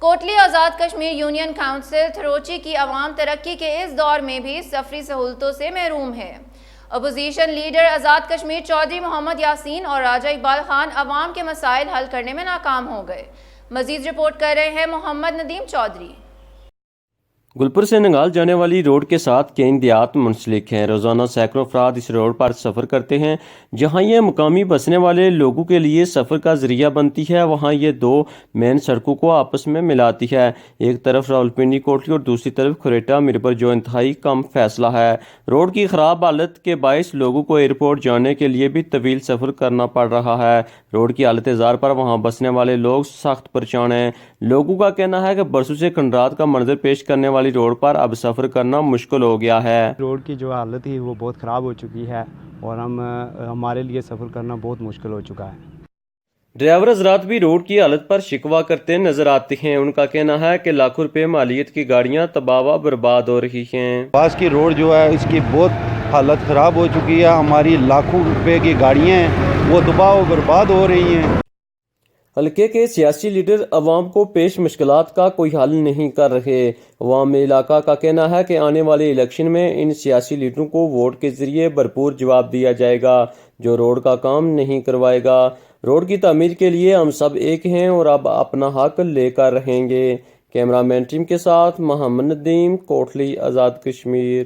Kotli Azad Kashmir union council تھروچی کی عوام ترقی کے اس دور میں بھی سفری سہولتوں سے محروم ہے۔ اپوزیشن لیڈر آزاد کشمیر چودھری محمد یاسین اور راجہ اقبال خان عوام کے مسائل حل کرنے میں ناکام ہو گئے۔ مزید رپورٹ کر رہے ہیں محمد ندیم چودھری۔ گلپور سے ننگال جانے والی روڈ کے ساتھ کئی دیہات منسلک ہیں۔ روزانہ سینکڑوں افراد اس روڈ پر سفر کرتے ہیں۔ جہاں یہ مقامی بسنے والے لوگوں کے لیے سفر کا ذریعہ بنتی ہے، وہاں یہ دو مین سڑکوں کو آپس میں ملاتی ہے۔ ایک طرف راولپنڈی کوٹلی اور دوسری طرف کھریٹا میرپور، جو انتہائی کم فاصلہ ہے۔ روڈ کی خراب حالت کے باعث لوگوں کو ایئرپورٹ جانے کے لیے بھی طویل سفر کرنا پڑ رہا ہے۔ روڈ کی حالت زار پر وہاں بسنے والے لوگ سخت پریشان ہیں۔ لوگوں کا کہنا ہے کہ برسوں سے کھنڈرات کا منظر پیش کرنے والی روڈ پر اب سفر کرنا مشکل ہو گیا ہے۔ روڈ کی جو حالت تھی وہ بہت خراب ہو چکی ہے اور ہمارے لیے سفر کرنا بہت مشکل ہو چکا ہے۔ ڈرائیور حضرات بھی روڈ کی حالت پر شکوہ کرتے نظر آتے ہیں۔ ان کا کہنا ہے کہ لاکھوں روپے مالیت کی گاڑیاں تباہ و برباد ہو رہی ہیں۔ پاس کی روڈ جو ہے اس کی بہت حالت خراب ہو چکی ہے۔ ہماری لاکھوں روپے کی گاڑیاں ہیں وہ تباہ و برباد ہو رہی ہیں۔ حلقے کے سیاسی لیڈر عوام کو پیش مشکلات کا کوئی حل نہیں کر رہے۔ عوام علاقہ کا کہنا ہے کہ آنے والے الیکشن میں ان سیاسی لیڈروں کو ووٹ کے ذریعے بھرپور جواب دیا جائے گا جو روڈ کا کام نہیں کروائے گا۔ روڈ کی تعمیر کے لیے ہم سب ایک ہیں اور اب اپنا حق لے کر رہیں گے۔ کیمرہ مین ٹیم کے ساتھ محمد ندیم، کوٹلی، آزاد کشمیر۔